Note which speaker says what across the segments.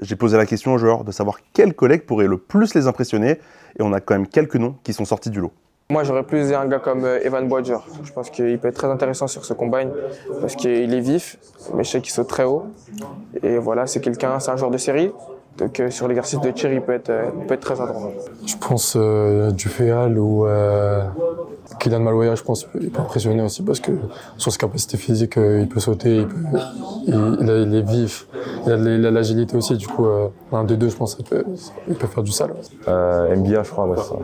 Speaker 1: j'ai posé la question aux joueurs de savoir quel collègue pourrait le plus les impressionner, et on a quand même quelques noms qui sont sortis du lot.
Speaker 2: Moi, j'aurais plus un gars comme Evan Boisdur. Je pense qu'il peut être très intéressant sur ce combine parce qu'il est vif, mais je sais qu'il saute très haut. Et voilà, c'est un joueur de série. Donc sur l'exercice de tir, il peut être très adroit.
Speaker 3: Je pense Duféal ou Kylian Malouaya, je pense qu'il peut impressionner aussi parce que sur ses capacités physiques, il peut sauter, il est vif, il a l'agilité aussi. Du coup, l'un des deux, je pense, il peut faire du sale.
Speaker 4: Mbia, je crois, ouais, ça.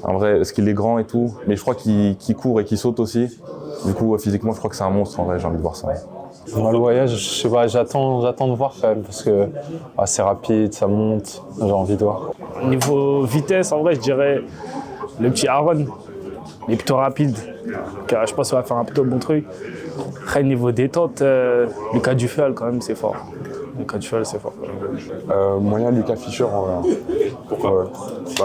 Speaker 4: En vrai, parce qu'il est grand et tout, mais je crois qu'il court et qu'il saute aussi. Du coup, physiquement, je crois que c'est un monstre. En vrai, j'ai envie de voir ça.
Speaker 5: Malouaya, je sais pas, j'attends de voir quand même parce que c'est rapide, ça monte, j'ai envie de voir.
Speaker 6: Niveau vitesse, en vrai, je dirais le petit Aaron. Il est plutôt rapide, car je pense qu'il va faire un plutôt bon truc. Après, niveau détente, Lucas Duféal, quand même, c'est fort. Lucas Duféal, c'est fort.
Speaker 7: Moyen Lucas Fischer, en vrai. Pourquoi?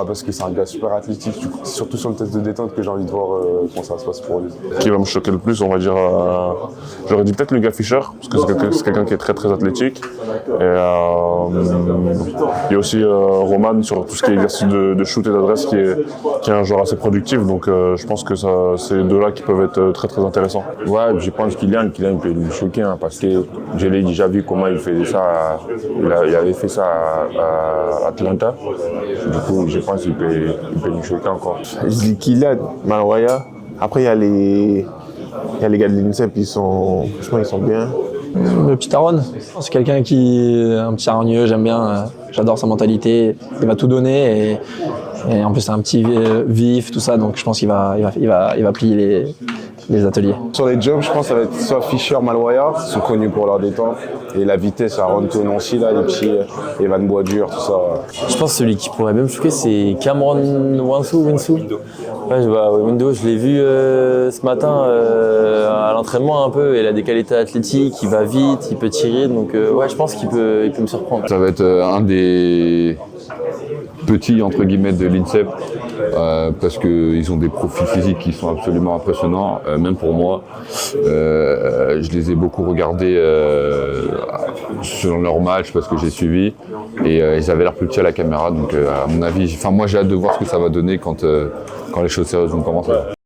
Speaker 7: Parce que c'est un gars super athlétique, c'est surtout sur le test de détente que j'ai envie de voir comment ça se passe pour lui.
Speaker 8: Qui va me choquer le plus, on va dire, j'aurais dit peut-être Lucas Fischer, parce que c'est quelqu'un qui est très très athlétique. Et il y a aussi Roman sur tout ce qui est exercice de shoot et d'adresse qui est un joueur assez productif, donc je pense que c'est les deux-là qui peuvent être très très intéressants.
Speaker 9: Ouais, je pense Kylian peut nous choquer parce que je l'ai déjà vu comment il faisait ça, il avait fait ça à Atlanta. Du coup, je pense qu'il peut nous choquer encore.
Speaker 10: Je dis Kylian, Malouaya. Après, il y a les gars de l'INSEP, franchement, ils sont bien.
Speaker 11: Le petit Aaron, c'est quelqu'un qui est un petit hargneux, j'aime bien, j'adore sa mentalité, il va tout donner et en plus c'est un petit vif, tout ça, donc je pense qu'il va plier les ateliers.
Speaker 7: Sur les jumps, je pense que ça va être soit Fischer, Malouaya, qui sont connus pour leur détente, et la vitesse à Ronto Nancy, là, les petits Evan Boisdur, tout ça.
Speaker 12: Je pense que celui qui pourrait bien me choquer, c'est Cameron Winsou. Ouais, je l'ai vu ce matin à l'entraînement un peu. Il a des qualités athlétiques, il va vite, il peut tirer, donc ouais, je pense qu'il peut me surprendre.
Speaker 13: Ça va être un des petits entre guillemets de l'INSEP parce qu'ils ont des profils physiques qui sont absolument impressionnants, même pour moi. Je les ai beaucoup regardés sur leur match parce que j'ai suivi et ils avaient l'air plus petits à la caméra, donc à mon avis, moi j'ai hâte de voir ce que ça va donner quand les choses sérieuses vont commencer.